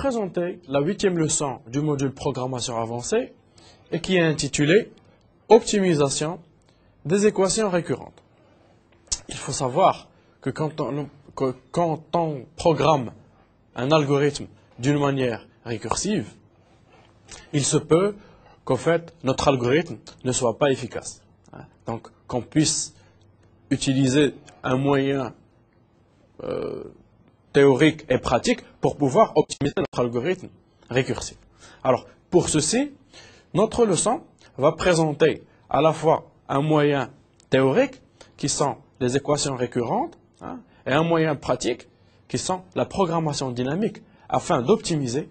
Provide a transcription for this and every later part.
présenter la 8e leçon du module programmation avancée et qui est intitulée Optimisation des équations récurrentes. Il faut savoir que quand on programme un algorithme d'une manière récursive, il se peut qu'en fait notre algorithme ne soit pas efficace. Donc qu'on puisse utiliser un moyen théorique et pratique pour pouvoir optimiser notre algorithme récursif. Alors, pour ceci, notre leçon va présenter à la fois un moyen théorique, qui sont les équations récurrentes, et un moyen pratique, qui sont la programmation dynamique, afin d'optimiser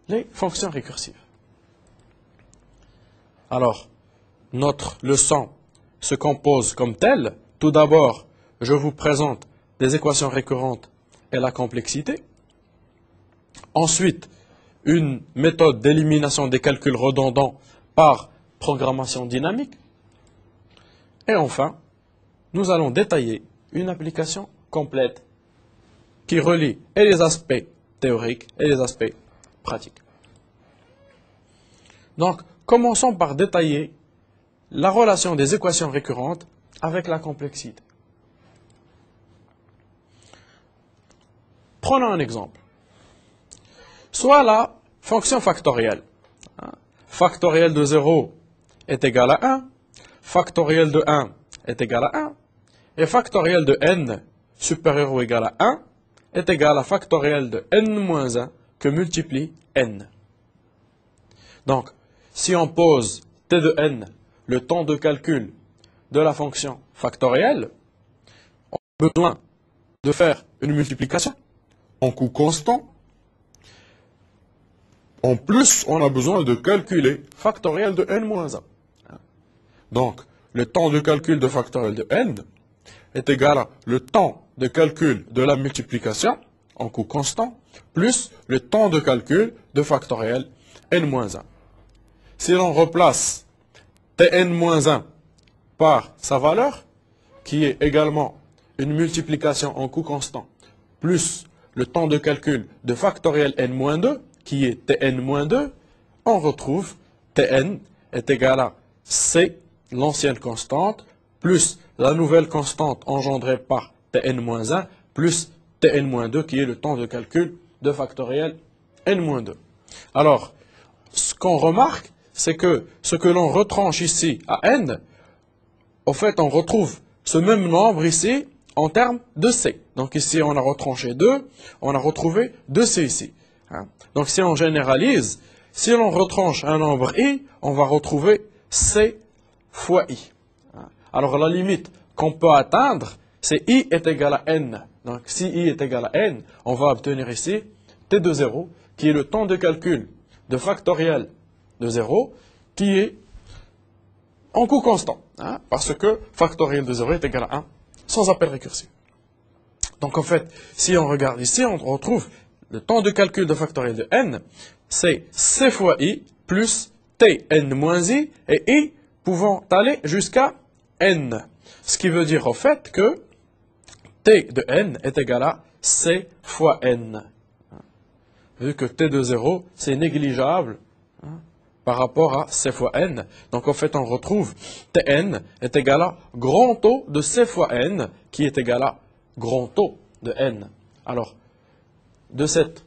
les fonctions récursives. Alors, notre leçon se compose comme telle. Tout d'abord, je vous présente des équations récurrentes et la complexité. Ensuite, une méthode d'élimination des calculs redondants par programmation dynamique. Et enfin, nous allons détailler une application complète qui relie et les aspects théoriques et les aspects pratiques. Donc, commençons par détailler la relation des équations récurrentes avec la complexité. Prenons un exemple. Soit la fonction factorielle. Factoriel de 0 est égal à 1. Factoriel de 1 est égal à 1. Et factoriel de n supérieur ou égal à 1 est égal à factoriel de n-1 que multiplie n. Donc, si on pose t de n, le temps de calcul de la fonction factorielle, on a besoin de faire une multiplication en coût constant. En plus, on a besoin de calculer factoriel de n-1. Donc, le temps de calcul de factoriel de n est égal à le temps de calcul de la multiplication en coût constant plus le temps de calcul de factoriel n-1. Si l'on replace tn-1 par sa valeur, qui est également une multiplication en coût constant plus le temps de calcul de factoriel n-2, qui est tn-2, on retrouve tn est égal à c, l'ancienne constante, plus la nouvelle constante engendrée par tn-1, plus tn-2, qui est le temps de calcul de factoriel n-2. Alors, ce qu'on remarque, c'est que ce que l'on retranche ici à n, au fait, on retrouve ce même nombre ici en termes de c. Donc ici, on a retranché 2, on a retrouvé 2c ici. Donc si on généralise, si l'on retranche un nombre i, on va retrouver c fois i. Alors la limite qu'on peut atteindre, c'est i est égal à n. Donc si i est égal à n, on va obtenir ici t de 0, qui est le temps de calcul de factoriel de 0, qui est en coût constant, parce que factoriel de 0 est égal à 1, sans appel récursif. Donc en fait, si on regarde ici, on retrouve le temps de calcul de factoriel de n, c'est c fois i plus t n moins i, et i pouvant aller jusqu'à n. Ce qui veut dire au fait que t de n est égal à c fois n. Vu que t de 0, c'est négligeable par rapport à c fois n. Donc en fait, on retrouve tn est égal à grand O de c fois n, qui est égal à grand O de n. Alors, de cet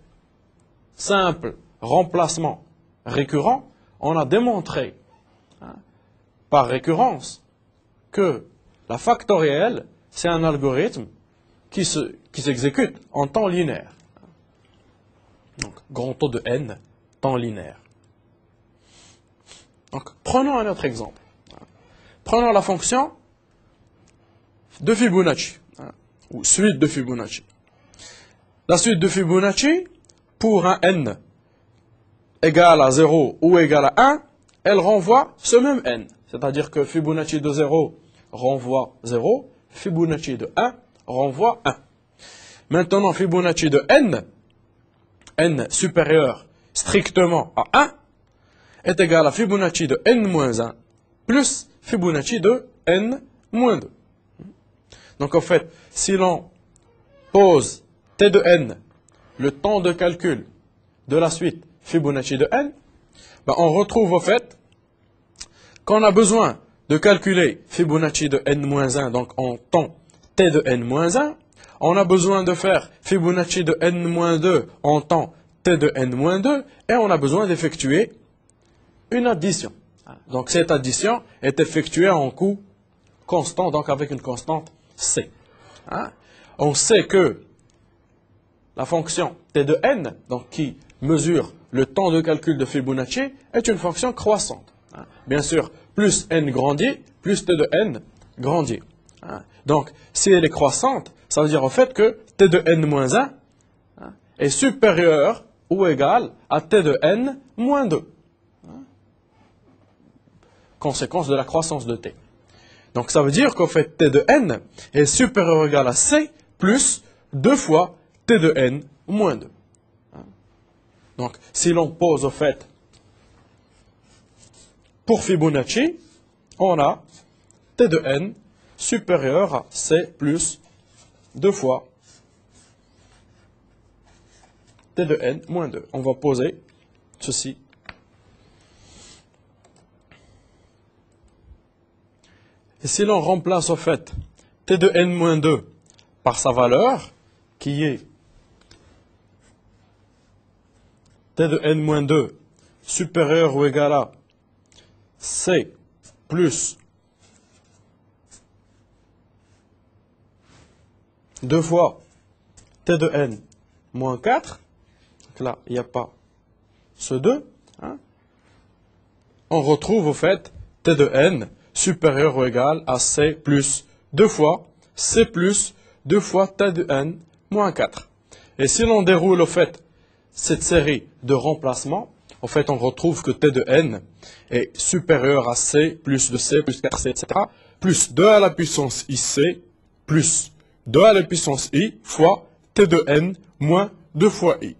simple remplacement récurrent, on a démontré par récurrence que la factorielle, c'est un algorithme qui s'exécute en temps linéaire. Donc, grand O de n, temps linéaire. Donc, prenons un autre exemple. Prenons la fonction de Fibonacci, ou suite de Fibonacci. La suite de Fibonacci, pour un n égal à 0 ou égal à 1, elle renvoie ce même n. C'est-à-dire que Fibonacci de 0 renvoie 0, Fibonacci de 1 renvoie 1. Maintenant, Fibonacci de n supérieur strictement à 1, est égal à Fibonacci de n-1 plus Fibonacci de n-2. Donc en fait, si l'on pose t de n, le temps de calcul de la suite Fibonacci de n, ben, on retrouve au fait qu'on a besoin de calculer Fibonacci de n-1, donc en temps t de n-1, on a besoin de faire Fibonacci de n-2 en temps t de n-2, et on a besoin d'effectuer une addition. Donc cette addition est effectuée en coût constant, donc avec une constante c. On sait que la fonction t de n, donc qui mesure le temps de calcul de Fibonacci, est une fonction croissante. Bien sûr, plus n grandit, plus t de n grandit. Donc, si elle est croissante, ça veut dire au fait que t de n-1 est supérieur ou égal à t de n moins 2. Conséquence de la croissance de t. Donc, ça veut dire qu'au fait, t de n est supérieur ou égal à c plus 2 fois t de n moins 2. Donc, si l'on pose au fait, pour Fibonacci, on a t de n supérieur à c plus 2 fois t de n moins 2. On va poser ceci. Et si l'on remplace au fait t de n moins 2 par sa valeur, qui est t de n moins 2 supérieur ou égal à c plus 2 fois t de n moins 4, donc là, il n'y a pas ce 2, on retrouve au fait t de n supérieur ou égal à c plus 2 fois c plus 2 fois t de n moins 4. Et si l'on déroule au fait cette série de remplacements, en fait, on retrouve que t de n est supérieur à c plus 2c plus 4c, etc., plus 2 à la puissance ic, plus 2 à la puissance i fois t de n moins 2 fois i.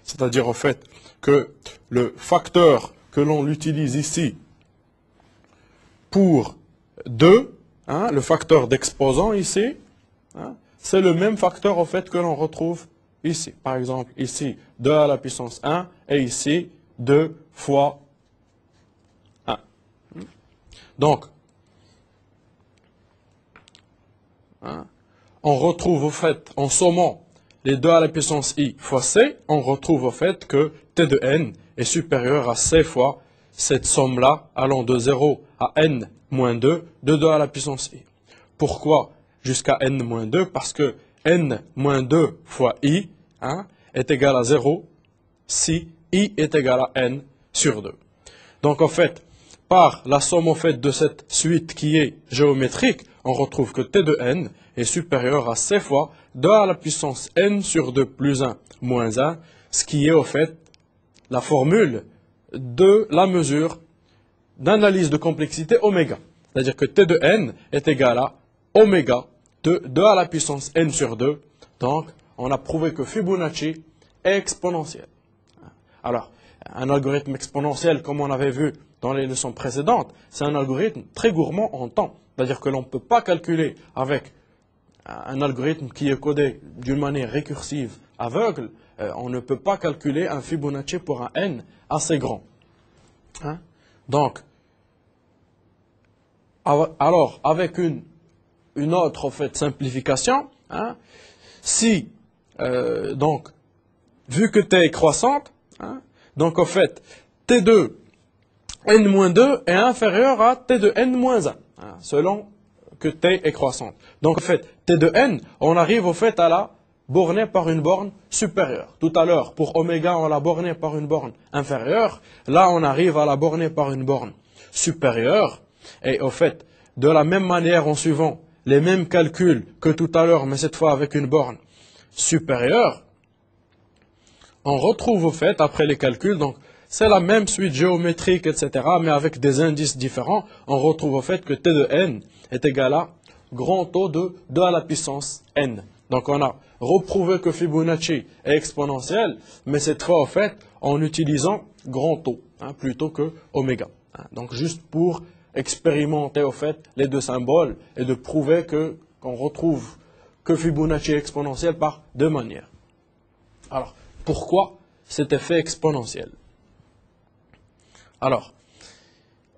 C'est-à-dire, au fait, que le facteur que l'on utilise ici pour 2, le facteur d'exposant ici, c'est le même facteur, au fait, que l'on retrouve ici. Par exemple, ici, 2 à la puissance 1, et ici, 2 fois 1. Donc, on retrouve au fait, en sommant les 2 à la puissance i fois c, on retrouve au fait que t de n est supérieur à c fois cette somme-là allant de 0 à n moins 2 de 2 à la puissance i. Pourquoi jusqu'à n moins 2? Parce que n moins 2 fois i est égal à 0 si i est égal à n sur 2. Donc en fait, par la somme en fait de cette suite qui est géométrique, on retrouve que t de n est supérieur à c fois 2 à la puissance n sur 2 plus 1 moins 1, ce qui est au fait la formule de la mesure d'analyse de complexité oméga. C'est-à-dire que t de n est égal à oméga de 2 à la puissance n sur 2. Donc, on a prouvé que Fibonacci est exponentiel. Alors, un algorithme exponentiel, comme on avait vu dans les leçons précédentes, c'est un algorithme très gourmand en temps. C'est-à-dire que l'on ne peut pas calculer avec un algorithme qui est codé d'une manière récursive, aveugle, on ne peut pas calculer un Fibonacci pour un n assez grand. Donc, alors, avec une autre en fait, simplification, si, donc, vu que t est croissante, donc en fait, t de n-2 est inférieur à t de n-1, selon que t est croissante. Donc en fait, t de n, on arrive au fait à la borner par une borne supérieure. Tout à l'heure, pour oméga, on l'a borné par une borne inférieure. Là, on arrive à la borner par une borne supérieure. Et au fait, de la même manière, en suivant les mêmes calculs que tout à l'heure, mais cette fois avec une borne supérieure, on retrouve au fait, après les calculs, donc c'est la même suite géométrique, etc., mais avec des indices différents, on retrouve au fait que t de n est égal à grand O de 2 à la puissance n. Donc on a reprouvé que Fibonacci est exponentiel, mais cette fois, au fait, en utilisant grand O, plutôt que oméga. Donc juste pour expérimenter, au fait, les deux symboles et de prouver qu'on retrouve que Fibonacci est exponentiel par deux manières. Alors, pourquoi cet effet exponentiel. Alors,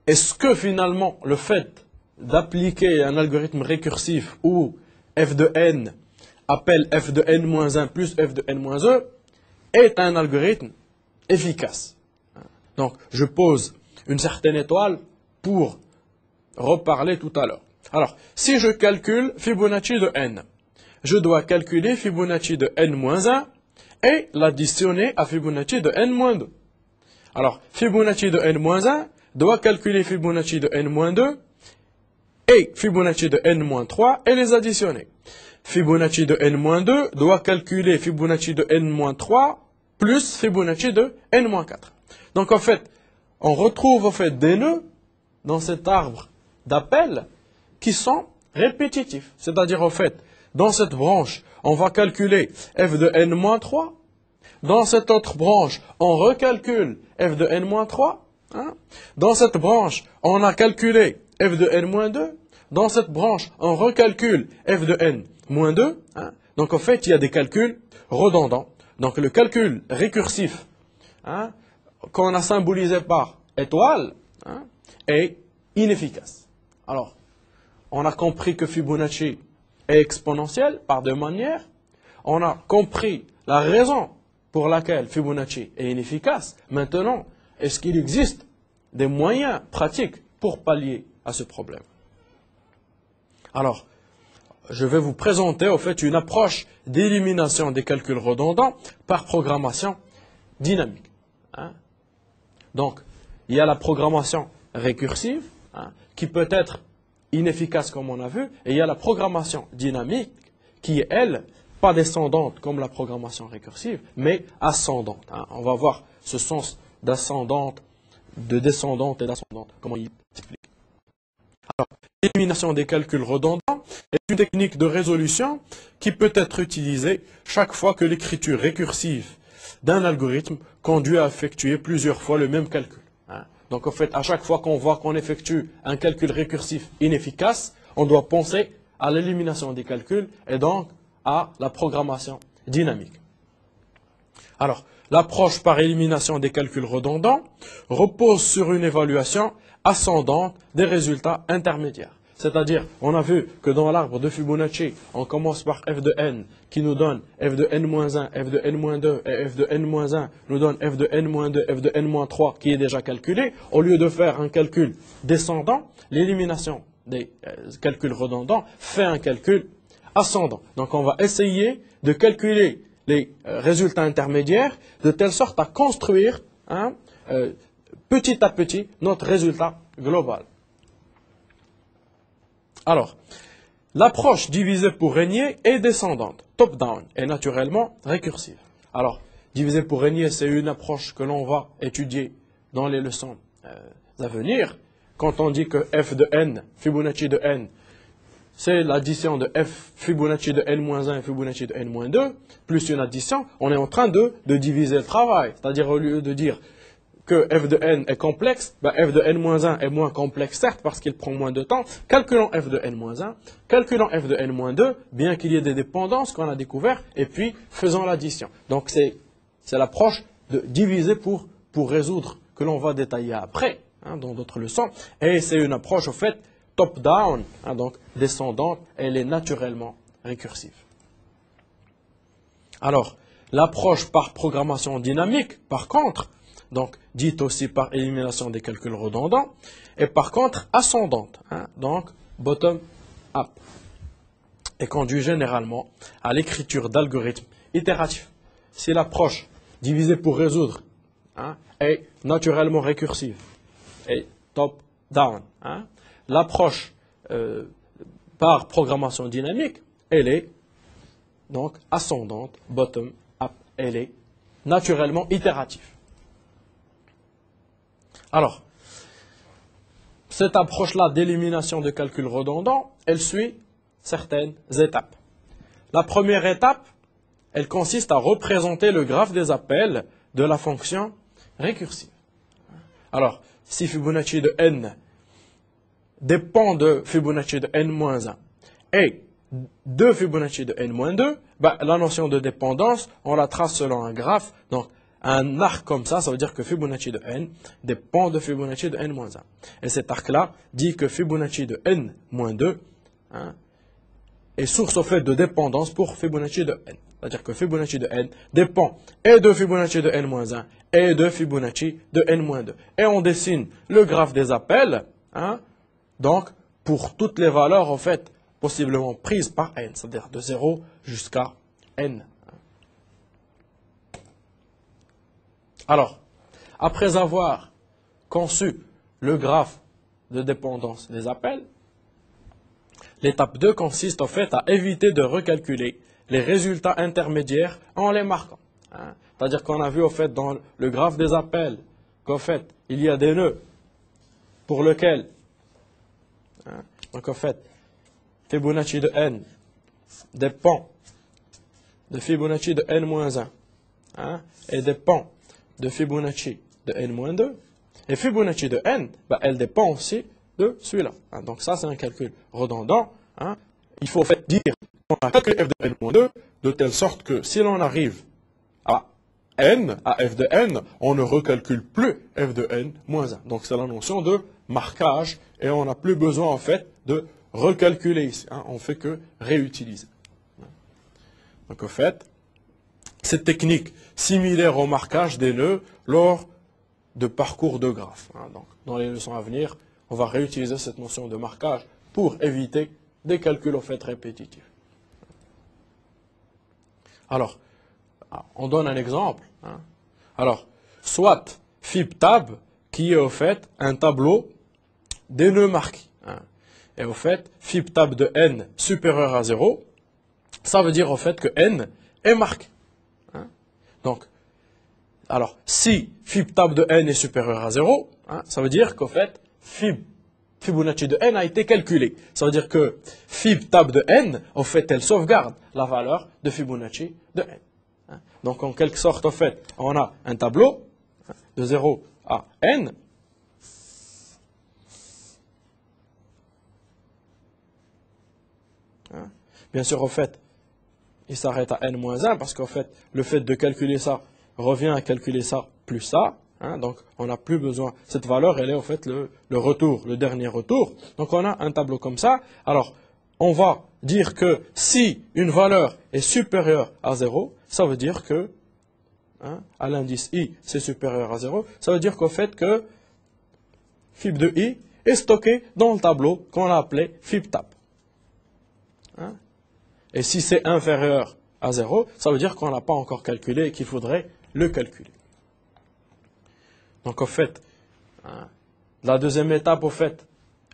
est-ce que finalement le fait d'appliquer un algorithme récursif où f de n appelle f de n-1 plus f de n-1 est un algorithme efficace? Donc, je pose une certaine étoile pour reparler tout à l'heure. Alors, si je calcule Fibonacci de n, je dois calculer Fibonacci de n-1 et l'additionner à Fibonacci de n-2. Alors, Fibonacci de n-1 doit calculer Fibonacci de n-2 et Fibonacci de n-3 et les additionner. Fibonacci de n-2 doit calculer Fibonacci de n-3 plus Fibonacci de n-4. Donc, en fait, on retrouve en fait des nœuds dans cet arbre d'appel qui sont répétitifs. C'est-à-dire, en fait, dans cette branche, on va calculer f de n-3. Dans cette autre branche, on recalcule f de n-3. Hein? Dans cette branche, on a calculé f de n-2. Dans cette branche, on recalcule f de n-2. Hein? Donc, en fait, il y a des calculs redondants. Donc, le calcul récursif, hein, qu'on a symbolisé par étoile, hein, est inefficace. Alors, on a compris que Fibonacci est exponentiel par deux manières. On a compris la raison pour laquelle Fibonacci est inefficace. Maintenant, est-ce qu'il existe des moyens pratiques pour pallier à ce problème? Alors, je vais vous présenter en fait une approche d'élimination des calculs redondants par programmation dynamique. Hein? Donc, il y a la programmation récursive, hein, qui peut être inefficace comme on a vu, et il y a la programmation dynamique qui est, elle, pas descendante comme la programmation récursive, mais ascendante. Hein. On va voir ce sens d'ascendante, de descendante et d'ascendante, comment il s'explique. Alors, l'élimination des calculs redondants est une technique de résolution qui peut être utilisée chaque fois que l'écriture récursive d'un algorithme conduit à effectuer plusieurs fois le même calcul. Hein. Donc, en fait, à chaque fois qu'on voit qu'on effectue un calcul récursif inefficace, on doit penser à l'élimination des calculs et donc à la programmation dynamique. Alors, l'approche par élimination des calculs redondants repose sur une évaluation ascendante des résultats intermédiaires. C'est-à-dire, on a vu que dans l'arbre de Fibonacci, on commence par f de n qui nous donne f de n-1, f de n-2 et f de n-1 nous donne f de n-2, f de n-3 qui est déjà calculé. Au lieu de faire un calcul descendant, l'élimination des calculs redondants fait un calcul ascendant. Donc, on va essayer de calculer les résultats intermédiaires de telle sorte à construire petit à petit notre résultat global. Alors, l'approche divisée pour régner est descendante, top-down, et naturellement récursive. Alors, divisée pour régner, c'est une approche que l'on va étudier dans les leçons à venir. Quand on dit que f de n, Fibonacci de n, c'est l'addition de f Fibonacci de n-1 et Fibonacci de n-2, plus une addition, on est en train de diviser le travail. C'est-à-dire, au lieu de dire que f de n est complexe, ben f de n-1 est moins complexe, certes, parce qu'il prend moins de temps. Calculons f de n-1, calculons f de n-2, bien qu'il y ait des dépendances qu'on a découvertes, et puis faisons l'addition. Donc, c'est l'approche de diviser pour résoudre, que l'on va détailler après, hein, dans d'autres leçons. Et c'est une approche, au fait, top-down, hein, donc descendante, elle est naturellement récursive. Alors, l'approche par programmation dynamique, par contre, donc dite aussi par élimination des calculs redondants, est par contre ascendante, hein, donc bottom-up, et conduit généralement à l'écriture d'algorithmes itératifs. Si l'approche divisée pour résoudre, hein, est naturellement récursive et top-down, hein, l'approche par programmation dynamique, elle est donc ascendante, bottom-up, elle est naturellement itérative. Alors, cette approche-là d'élimination de calculs redondants, elle suit certaines étapes. La première étape, elle consiste à représenter le graphe des appels de la fonction récursive. Alors, si Fibonacci de n dépend de Fibonacci de n-1 et de Fibonacci de n-2, ben, la notion de dépendance, on la trace selon un graphe. Donc, un arc comme ça veut dire que Fibonacci de n dépend de Fibonacci de n-1. Et cet arc-là dit que Fibonacci de n-2 est source au fait de dépendance pour Fibonacci de n. C'est-à-dire que Fibonacci de n dépend et de Fibonacci de n-1 et de Fibonacci de n-2. Et on dessine le graphe des appels, donc pour toutes les valeurs en fait possiblement prises par n, c'est-à-dire de 0 jusqu'à n. Alors, après avoir conçu le graphe de dépendance des appels, l'étape 2 consiste en fait à éviter de recalculer les résultats intermédiaires en les marquant. C'est-à-dire qu'on a vu au fait dans le graphe des appels qu'en fait il y a des nœuds pour lesquels, donc en fait, Fibonacci de n dépend de Fibonacci de n-1 et dépend de Fibonacci de n-2. Et Fibonacci de n, elle dépend aussi de celui-là. Donc ça, c'est un calcul redondant. Il faut en fait dire qu'on a calculé f de n-2 de telle sorte que si l'on arrive à n, à f de n, on ne recalcule plus f de n-1. Donc c'est la notion de marquage et on n'a plus besoin en fait de recalculer ici. On ne fait que réutiliser. Donc en fait, cette technique similaire au marquage des nœuds lors de parcours de graphes. Donc, dans les leçons à venir, on va réutiliser cette notion de marquage pour éviter des calculs au fait répétitifs. Alors, on donne un exemple. Alors, soit FibTab, qui est au fait un tableau des nœuds marqués. Et au fait, FibTab de n supérieur à 0, ça veut dire au fait que n est marqué. Donc, alors, si FibTab de n est supérieur à 0, ça veut dire qu'au fait, Fibonacci de n a été calculé. Ça veut dire que FibTab de n, au fait, elle sauvegarde la valeur de Fibonacci de n. Donc, en quelque sorte, au fait, on a un tableau de 0 à n. Bien sûr, au fait, il s'arrête à n-1 parce qu'en fait, le fait de calculer ça revient à calculer ça plus ça. Donc, on n'a plus besoin. Cette valeur, elle est en fait le retour, le dernier retour. Donc, on a un tableau comme ça. Alors, on va dire que si une valeur est supérieure à 0, ça veut dire que, à l'indice i, c'est supérieur à 0, ça veut dire qu'au fait que Fib de i est stocké dans le tableau qu'on a appelé FibTab. Et si c'est inférieur à 0, ça veut dire qu'on n'a pas encore calculé et qu'il faudrait le calculer. Donc, au fait, la deuxième étape, au fait,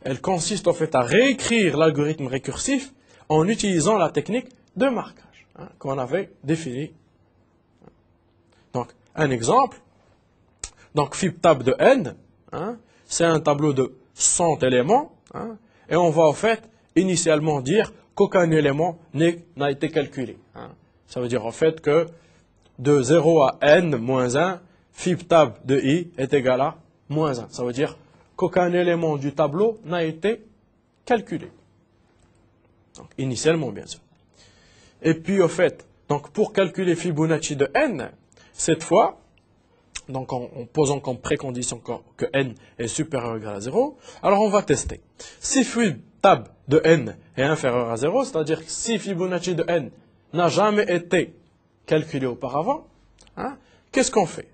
elle consiste au fait à réécrire l'algorithme récursif en utilisant la technique de marquage qu'on avait définie. Donc, un exemple. Donc, FibTab de n, c'est un tableau de 100 éléments, et on va, au fait, initialement dire qu'aucun élément n'a été calculé. Ça veut dire en fait que de 0 à n-1, FibTab de i est égal à moins 1. Ça veut dire qu'aucun élément du tableau n'a été calculé. Donc, initialement, bien sûr. Et puis, au fait, donc, pour calculer Fibonacci de n, cette fois, donc en posant comme précondition que n est supérieur ou égal à 0, alors on va tester. Si FibTab de n est inférieur à 0, c'est-à-dire que si Fibonacci de n n'a jamais été calculé auparavant, qu'est-ce qu'on fait?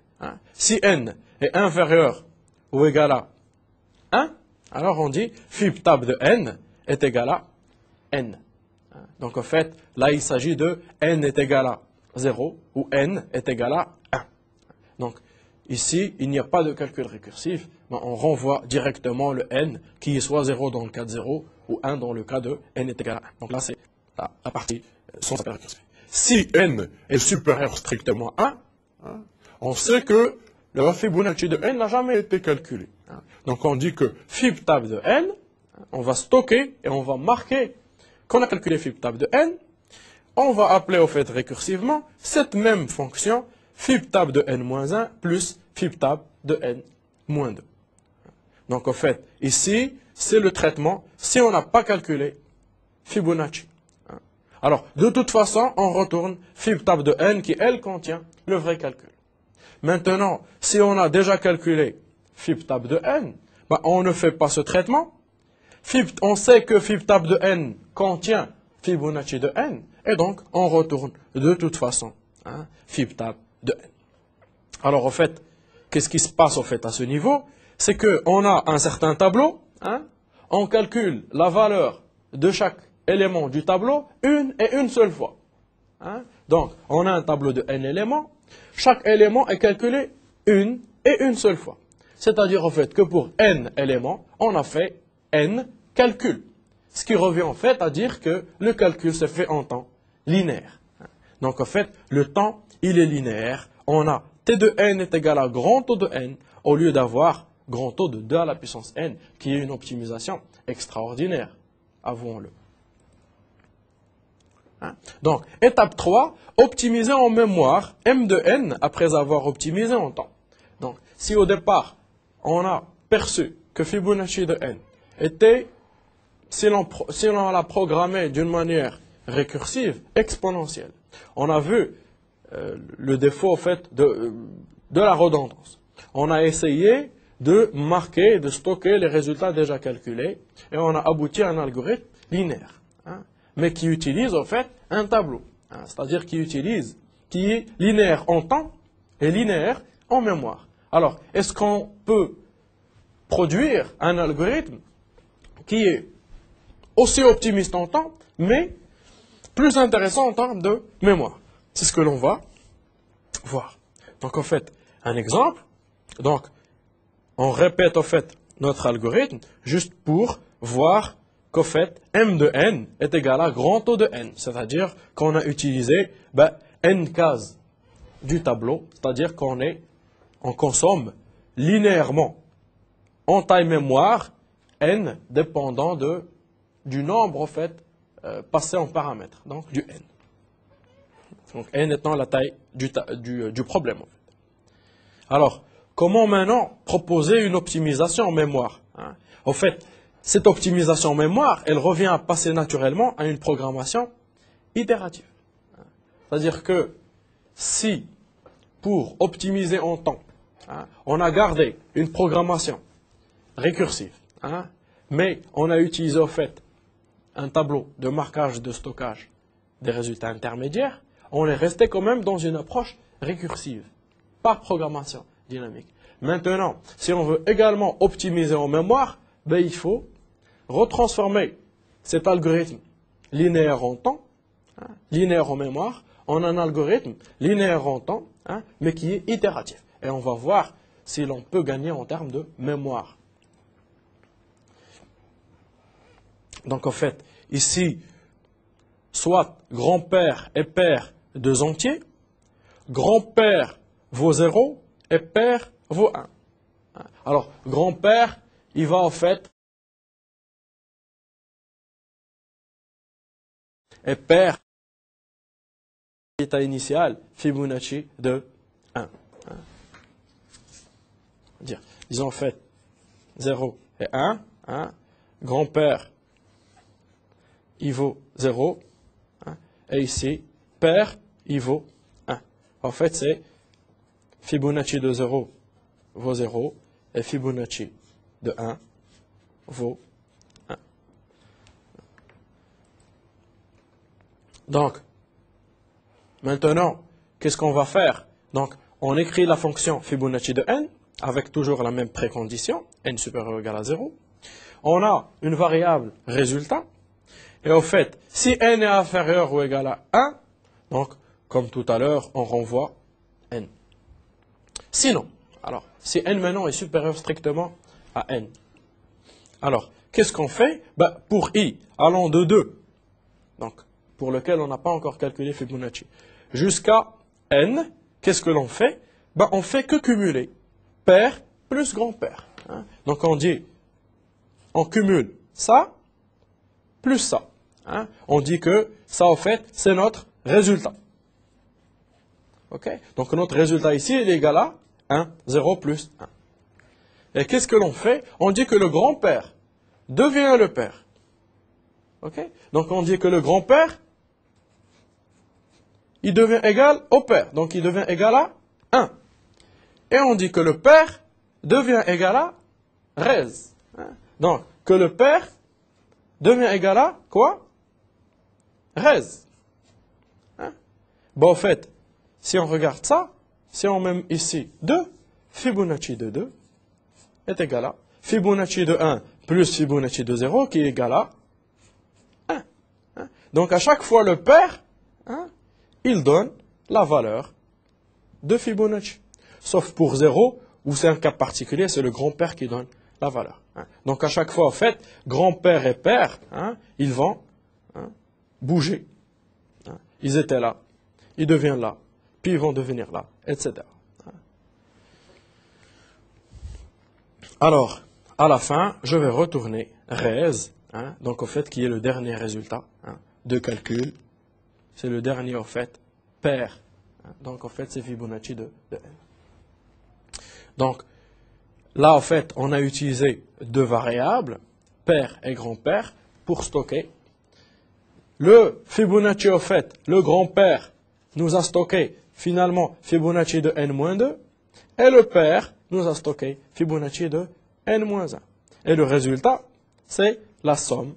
Si n est inférieur ou égal à 1, alors on dit FibTab de n est égal à n. Donc en fait, là il s'agit de n est égal à 0 ou n est égal à 1. Donc ici, il n'y a pas de calcul récursif, mais on renvoie directement le n qui est soit 0 dans le cas de 0 ou 1 dans le cas de n est égal à 1. Donc là, c'est la partie sans calcul récursif. Si n est supérieur strictement à 1, on sait que le Fibonacci de n n'a jamais été calculé. Donc on dit que FibTab de n, on va stocker et on va marquer qu'on a calculé FibTab de n. On va appeler au fait récursivement cette même fonction FibTab de n-1 plus FibTab de n-2. Donc, au fait, ici, c'est le traitement si on n'a pas calculé Fibonacci. Alors, de toute façon, on retourne FibTab de n qui, elle, contient le vrai calcul. Maintenant, si on a déjà calculé fib tab de n, ben, on ne fait pas ce traitement. On sait que fib tab de n contient Fibonacci de n, et donc on retourne de toute façon fib tab de n. Alors, en fait, qu'est-ce qui se passe en fait à ce niveau? C'est qu'on a un certain tableau, on calcule la valeur de chaque élément du tableau une seule fois. Donc, on a un tableau de n éléments, chaque élément est calculé une seule fois. C'est-à-dire en fait que pour n éléments, on a fait n calculs. Ce qui revient en fait à dire que le calcul se fait en temps linéaire. Donc en fait, le temps, il est linéaire. On a t de n est égal à grand taux de n au lieu d'avoir grand taux de 2 à la puissance n, qui est une optimisation extraordinaire, avouons-le. Donc, étape 3, optimiser en mémoire m de n après avoir optimisé en temps. Donc, si au départ, on a perçu que Fibonacci de n était, si l'on l'a programmé d'une manière récursive, exponentielle, on a vu le défaut en fait, de la redondance. On a essayé de marquer, de stocker les résultats déjà calculés, et on a abouti à un algorithme linéaire, mais qui utilise en fait un tableau, c'est-à-dire qui est linéaire en temps et linéaire en mémoire. Alors, est-ce qu'on peut produire un algorithme qui est aussi optimiste en temps, mais plus intéressant en termes de mémoire? C'est ce que l'on va voir. Donc, en fait, un exemple. Donc, on répète en fait notre algorithme juste pour voir qu'en fait, m de n est égal à grand taux de n. C'est-à-dire qu'on a utilisé n cases du tableau, c'est-à-dire qu'on consomme linéairement en taille mémoire n dépendant du nombre en fait passé en paramètres, donc du n. Donc n étant la taille du problème en fait. Alors, comment maintenant proposer une optimisation en mémoire? En fait, cette optimisation en mémoire, elle revient à passer naturellement à une programmation itérative. C'est-à-dire que si, pour optimiser en temps, on a gardé une programmation récursive, mais on a utilisé en fait un tableau de marquage de stockage des résultats intermédiaires, on est resté quand même dans une approche récursive, pas programmation dynamique. Maintenant, si on veut également optimiser en mémoire, il faut retransformer cet algorithme linéaire en temps, linéaire en mémoire, en un algorithme linéaire en temps, mais qui est itératif. Et on va voir si l'on peut gagner en termes de mémoire. Donc en fait, ici, soit grand-père et père deux entiers, grand-père vaut 0 et père vaut 1. Alors, grand-père, il va en fait, et père, l'état initial, Fibonacci de 1. Disons en fait 0 et 1. Grand-père, il vaut 0. Et ici, père, il vaut 1. En fait, c'est Fibonacci de 0 vaut 0 et Fibonacci de 1 vaut 1. Donc, maintenant, qu'est-ce qu'on va faire? Donc, on écrit la fonction Fibonacci de n avec toujours la même précondition, n supérieur ou égal à 0. On a une variable résultat. Et au fait, si n est inférieur ou égal à 1, donc, comme tout à l'heure, on renvoie n. Sinon, alors, si n maintenant est supérieur strictement à n, alors, qu'est-ce qu'on fait? Pour i allant de 2, donc, pour lequel on n'a pas encore calculé Fibonacci, jusqu'à n, qu'est-ce que l'on fait? On fait que cumuler père plus grand-père. Donc, on dit, on cumule ça plus ça. On dit que ça, en fait, c'est notre résultat. OK? Donc, notre résultat ici, il est égal à 1, 0 plus 1. Et qu'est-ce que l'on fait? On dit que le grand-père devient le père. OK? Donc, on dit que le grand-père, il devient égal au père. Donc, il devient égal à 1. Et on dit que le pair devient égal à raise. Donc, que le pair devient égal à quoi? Raise. Bon, en fait, si on regarde ça, si on met ici 2, Fibonacci de 2 est égal à Fibonacci de 1 plus Fibonacci de 0 qui est égal à 1. Donc, à chaque fois, le pair, il donne la valeur de Fibonacci. Sauf pour 0, où c'est un cas particulier, c'est le grand-père qui donne la valeur. Donc, à chaque fois, en fait, grand-père et père, ils vont bouger. Ils étaient là, ils deviennent là, puis ils vont devenir là, etc. Alors, à la fin, je vais retourner raise, donc au fait, qui est le dernier résultat de calcul. C'est le dernier, au fait, pair. Donc, au fait, c'est Fibonacci de n. Donc, là, en fait, on a utilisé deux variables, père et grand-père, pour stocker. Le Fibonacci, au fait, le grand-père, nous a stocké finalement Fibonacci de n-2, et le père nous a stocké Fibonacci de n-1. Et le résultat, c'est la somme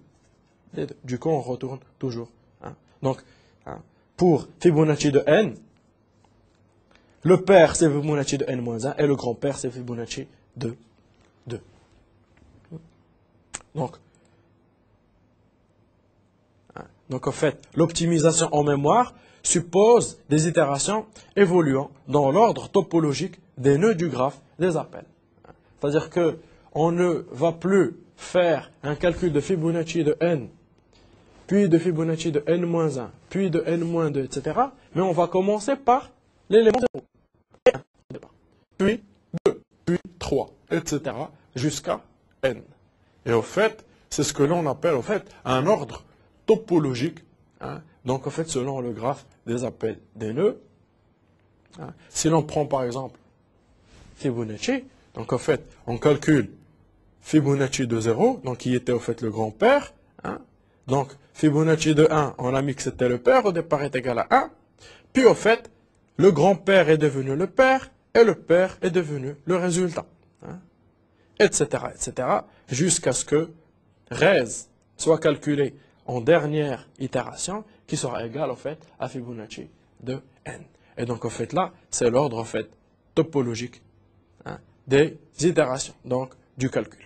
des deux. Du coup, on retourne toujours. Donc, pour Fibonacci de n, le père, c'est Fibonacci de n-1, et le grand-père, c'est Fibonacci de 2. Donc, en fait, l'optimisation en mémoire suppose des itérations évoluant dans l'ordre topologique des nœuds du graphe des appels. C'est-à-dire qu'on ne va plus faire un calcul de Fibonacci de n, puis de Fibonacci de n-1, puis de n-2, etc. Mais on va commencer par l'élément 0, puis 2, puis 3, etc. jusqu'à n. Et au fait, c'est ce que l'on appelle au fait un ordre topologique. Donc, en fait, selon le graphe des appels des nœuds, si l'on prend par exemple Fibonacci, donc en fait, on calcule Fibonacci de 0, donc qui était au fait le grand-père. Donc, Fibonacci de 1, on a mis que c'était le père, au départ est égal à 1. Puis, au fait, le grand-père est devenu le père, et le père est devenu le résultat. Etc., etc., jusqu'à ce que raise soit calculé en dernière itération, qui sera égale, en fait, à Fibonacci de n. Et donc, en fait, là, c'est l'ordre, en fait, topologique des itérations, donc, du calcul.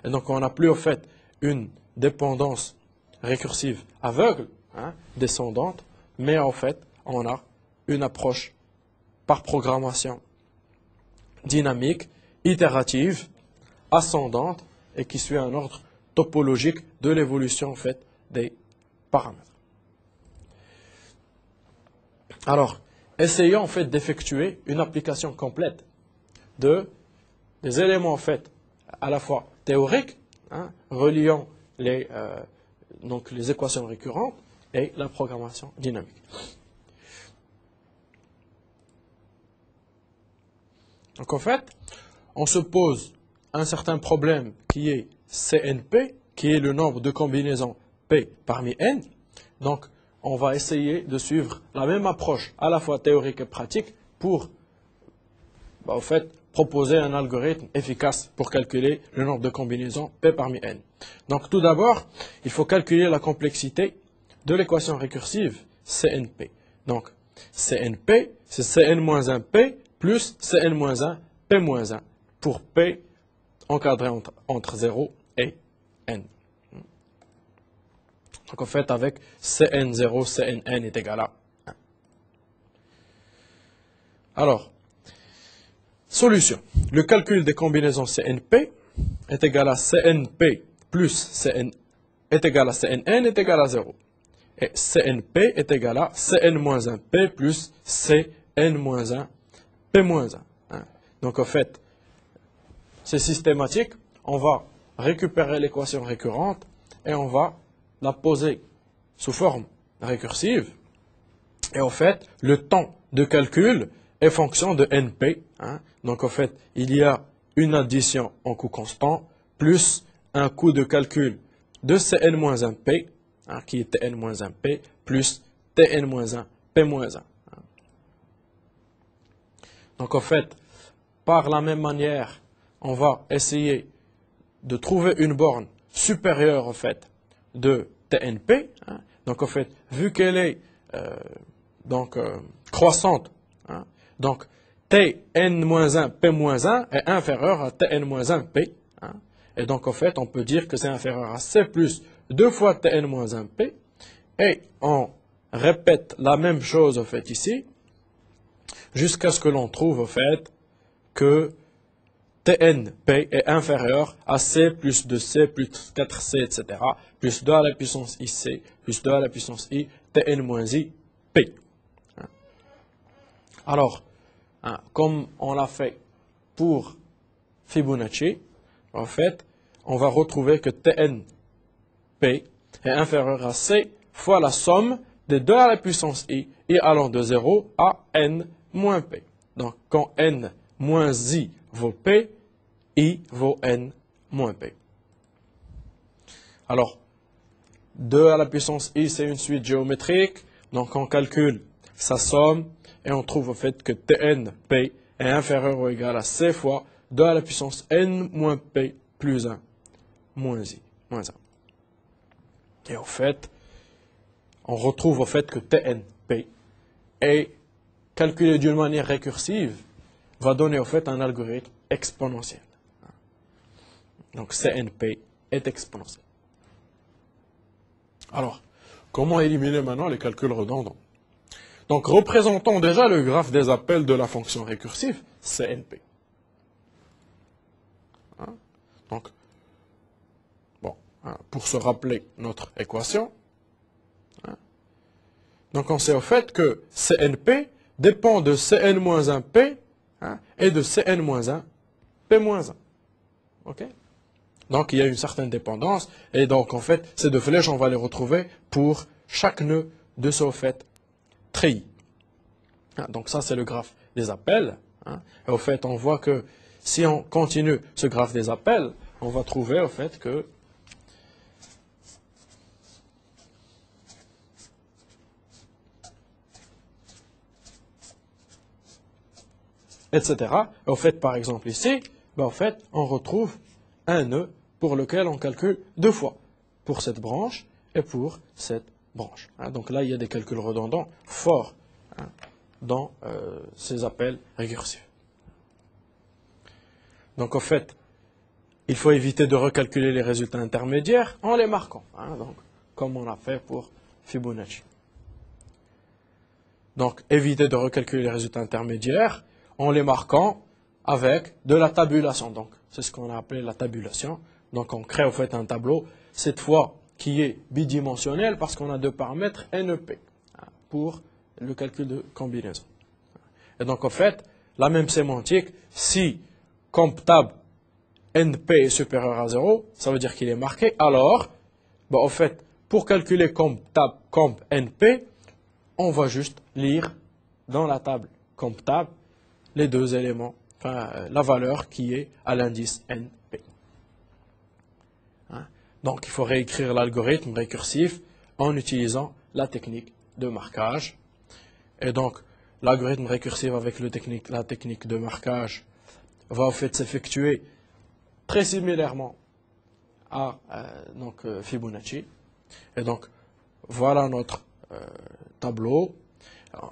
Et donc, on n'a plus, en fait, une dépendance récursive aveugle, descendante, mais, en fait, on a une approche par programmation dynamique, itérative, ascendante, et qui suit un ordre topologique de l'évolution, en fait, des paramètres. Alors, essayons en fait d'effectuer une application complète des éléments en fait à la fois théoriques, reliant donc les équations récurrentes et la programmation dynamique. Donc en fait, on se pose un certain problème qui est CNP, qui est le nombre de combinaisons P parmi N. Donc, on va essayer de suivre la même approche, à la fois théorique et pratique, pour, en fait, proposer un algorithme efficace pour calculer le nombre de combinaisons P parmi N. Donc, tout d'abord, il faut calculer la complexité de l'équation récursive CNP. Donc, CNP, c'est Cn-1P plus Cn-1 P-1 pour P encadré entre 0 et N. Donc, en fait, avec Cn0, Cnn est égal à 1. Alors, solution. Le calcul des combinaisons CNP est égal à CNP plus Cn est égal à Cnn est égal à 0. Et CNP est égal à Cn-1P plus Cn-1 P-1. Donc, en fait, c'est systématique. On va récupérer l'équation récurrente et on va la poser sous forme récursive. Et en fait, le temps de calcul est fonction de NP. Donc, en fait, il y a une addition en coût constant plus un coût de calcul de Cn-1P, qui est Tn-1P, plus Tn-1 P-1. Donc, en fait, par la même manière, on va essayer de trouver une borne supérieure, au fait, de TNP. Hein. Donc, au fait, vu qu'elle est croissante, hein, donc Tn-1, P-1 est inférieur à Tn-1, P. Hein. Et donc, en fait, on peut dire que c'est inférieur à C plus 2 fois Tn-1, P. Et on répète la même chose, au fait, ici, jusqu'à ce que l'on trouve, au fait, que TNP est inférieur à C plus 2C plus 4C, etc., plus 2 à la puissance IC, plus 2 à la puissance I, Tn-I, P. Alors, hein, comme on l'a fait pour Fibonacci, en fait, on va retrouver que TNP est inférieur à C fois la somme des 2 à la puissance I allant de 0 à N moins P. Donc, quand N moins I vaut P, I vaut N moins P. Alors, 2 à la puissance I, c'est une suite géométrique. Donc, on calcule sa somme et on trouve au fait que TNP est inférieur ou égal à C fois 2 à la puissance N moins P plus 1 moins I moins 1. Et au fait, on retrouve au fait que TNP est calculé d'une manière récursive, va donner au fait un algorithme exponentiel. Donc CNP est exponentiel. Alors, comment éliminer maintenant les calculs redondants? Donc, représentons déjà le graphe des appels de la fonction récursive CNP. Hein? Donc, bon, hein, pour se rappeler notre équation, hein, donc on sait au fait que CNP dépend de Cn-1P hein, et de Cn-1 P-1. OK? Donc, il y a une certaine dépendance. Et donc, en fait, ces deux flèches, on va les retrouver pour chaque nœud de ce fait treillis. Donc, ça, c'est le graphe des appels. Hein. Et au fait, on voit que si on continue ce graphe des appels, on va trouver, au fait, que etc. Et au fait, par exemple, ici, ben, en fait, on retrouve un nœud pour lequel on calcule deux fois, pour cette branche et pour cette branche. Hein. Donc là, il y a des calculs redondants forts hein, dans ces appels récursifs. Donc, en fait, il faut éviter de recalculer les résultats intermédiaires en les marquant, hein, donc, comme on l'a fait pour Fibonacci. Donc, éviter de recalculer les résultats intermédiaires en les marquant avec de la tabulation. Donc, c'est ce qu'on a appelé la tabulation. Donc, on crée en fait un tableau, cette fois qui est bidimensionnel parce qu'on a deux paramètres NP hein, pour le calcul de combinaison. Et donc, en fait, la même sémantique, si comptable NP est supérieur à 0, ça veut dire qu'il est marqué. Alors, ben, en fait, pour calculer comptable comp NP, on va juste lire dans la table comptable les deux éléments, enfin la valeur qui est à l'indice NP. Hein? Donc, il faut réécrire l'algorithme récursif en utilisant la technique de marquage. Et donc, l'algorithme récursif avec la technique de marquage va en fait s'effectuer très similairement à Fibonacci. Et donc, voilà notre tableau.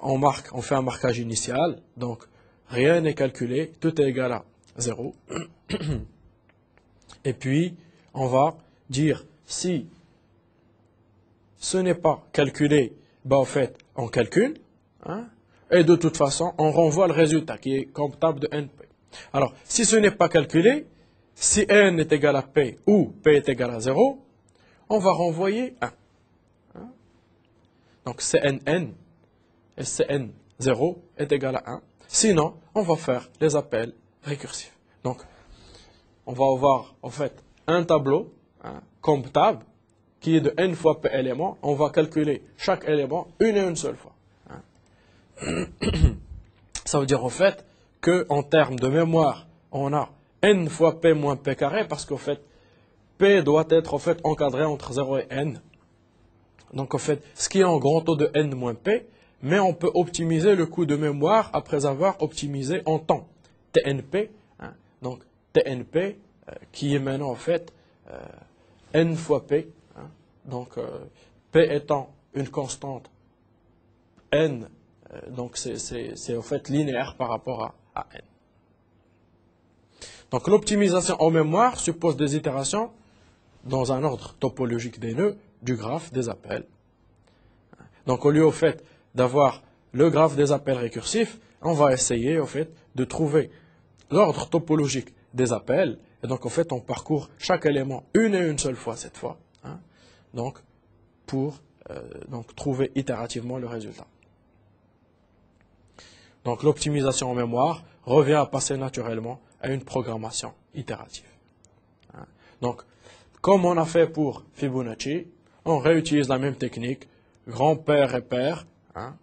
On fait un marquage initial. Donc, rien n'est calculé. Tout est égal à 0. Et puis, on va dire si ce n'est pas calculé, ben en fait, on calcule. Hein, et de toute façon, on renvoie le résultat qui est comptable de NP. Alors, si ce n'est pas calculé, si N est égal à P ou P est égal à 0, on va renvoyer 1. Hein? Donc, CNN et Cn0 est égal à 1. Sinon, on va faire les appels récursifs. Donc, on va avoir en fait un tableau hein, comptable qui est de n fois p éléments. On va calculer chaque élément une et une seule fois. Hein. Ça veut dire en fait qu'en termes de mémoire, on a n fois p moins p carré parce qu'en fait, p doit être en fait encadré entre 0 et n. Donc en fait, ce qui est en grand taux de n moins p, mais on peut optimiser le coût de mémoire après avoir optimisé en temps. TNP, hein. Donc TNP qui est maintenant en fait N fois P, hein. Donc P étant une constante, N, donc c'est en fait linéaire par rapport à N. Donc l'optimisation en mémoire suppose des itérations dans un ordre topologique des nœuds du graphe des appels. Donc au lieu au fait d'avoir le graphe des appels récursifs, on va essayer au fait de trouver l'ordre topologique des appels. Et donc en fait on parcourt chaque élément une et une seule fois cette fois, hein, donc pour donc trouver itérativement le résultat. Donc l'optimisation en mémoire revient à passer naturellement à une programmation itérative. Hein. Donc comme on a fait pour Fibonacci, on réutilise la même technique, grand-père et père. Hein.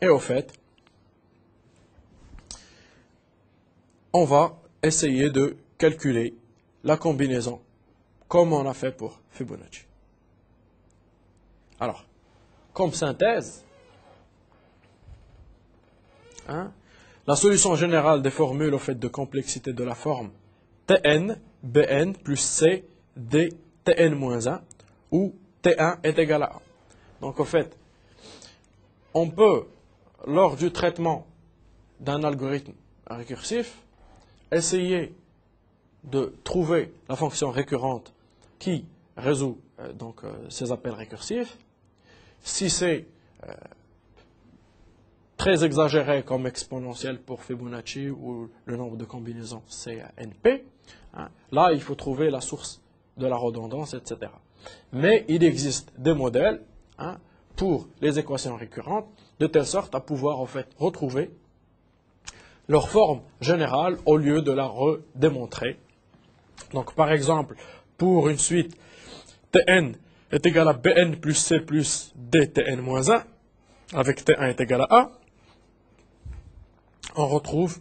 Et au fait, on va essayer de calculer la combinaison comme on a fait pour Fibonacci. Alors, comme synthèse, hein, la solution générale des formules au fait de complexité de la forme Tn, Bn plus C, D, Tn-1, où T1 est égal à 1. Donc, au fait, on peut, lors du traitement d'un algorithme récursif, essayer de trouver la fonction récurrente qui résout ces appels récursifs. Si c'est très exagéré comme exponentielle pour Fibonacci où le nombre de combinaisons c'est NP, hein, là il faut trouver la source de la redondance, etc. Mais il existe des modèles, hein, pour les équations récurrentes de telle sorte à pouvoir en fait retrouver leur forme générale au lieu de la redémontrer. Donc par exemple, pour une suite Tn est égal à Bn plus C plus D Tn-1, avec T1 est égal à A, on retrouve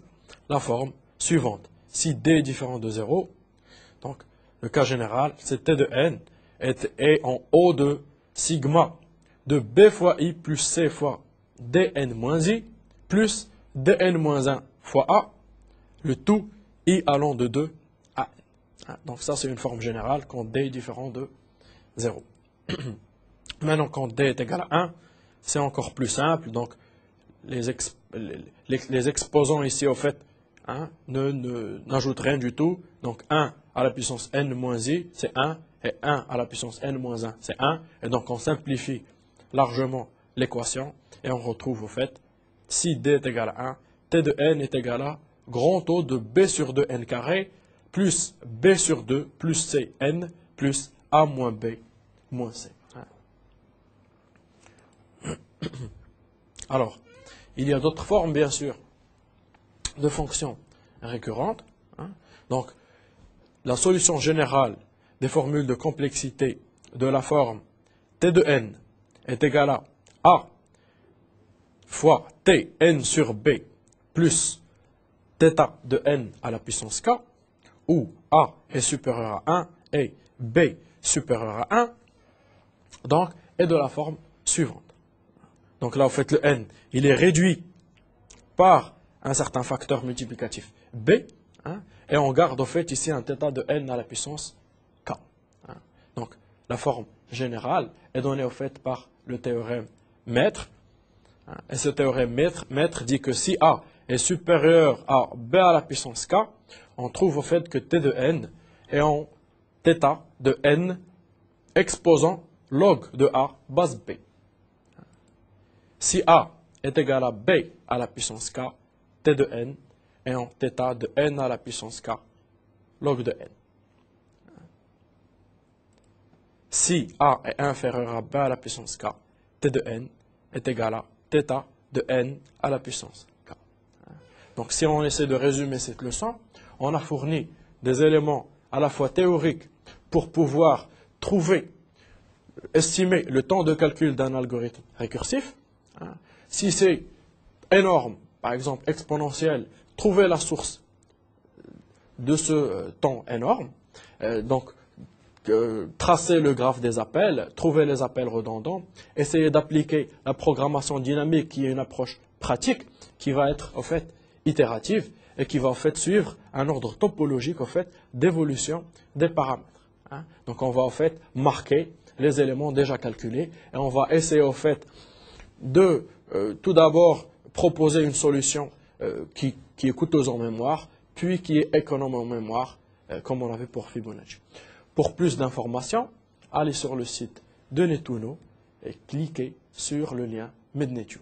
la forme suivante. Si D est différent de 0, donc le cas général, c'est T de N est en haut de sigma de B fois I plus C fois Dn moins I plus Dn moins 1 fois A, le tout I allant de 2 à N. Donc ça, c'est une forme générale quand D est différent de 0. Maintenant, quand D est égal à 1, c'est encore plus simple. Donc, les exposants ici, au fait, hein, n'ajoutent rien du tout. Donc, 1 à la puissance n moins i, c'est 1. Et 1 à la puissance n moins 1, c'est 1. Et donc, on simplifie largement l'équation. Et on retrouve, au fait, si d est égal à 1, t de n est égal à grand O de b sur 2 n carré, plus b sur 2, plus c n, plus a moins b, moins c. Alors, il y a d'autres formes, bien sûr, de fonctions récurrentes. Hein. Donc, la solution générale des formules de complexité de la forme t de n est égale à a fois t n sur b plus θ de n à la puissance k, où a est supérieur à 1 et b supérieur à 1, donc, est de la forme suivante. Donc là, en fait, le n, il est réduit par un certain facteur multiplicatif b, hein, et on garde, en fait, ici un θ de n à la puissance k. Hein. Donc, la forme générale est donnée, en fait, par le théorème maître. Hein, et ce théorème maître dit que si a est supérieur à b à la puissance k, on trouve, en fait, que t de n est en θ de n exposant log de a base b. Si a est égal à b à la puissance k, t de n est en θ de n à la puissance k, log de n. Si a est inférieur à b à la puissance k, t de n est égal à θ de n à la puissance k. Donc si on essaie de résumer cette leçon, on a fourni des éléments à la fois théoriques pour pouvoir estimer le temps de calcul d'un algorithme récursif. Si c'est énorme, par exemple exponentiel, trouver la source de ce temps énorme, donc tracer le graphe des appels, trouver les appels redondants, essayer d'appliquer la programmation dynamique qui est une approche pratique qui va être en fait itérative et qui va en fait suivre un ordre topologique en fait d'évolution des paramètres. Hein. Donc on va en fait marquer les éléments déjà calculés et on va essayer en fait de tout d'abord proposer une solution qui est coûteuse en mémoire, puis qui est économe en mémoire, comme on avait pour Fibonacci. Pour plus d'informations, allez sur le site de Netuno et cliquez sur le lien MedNetu.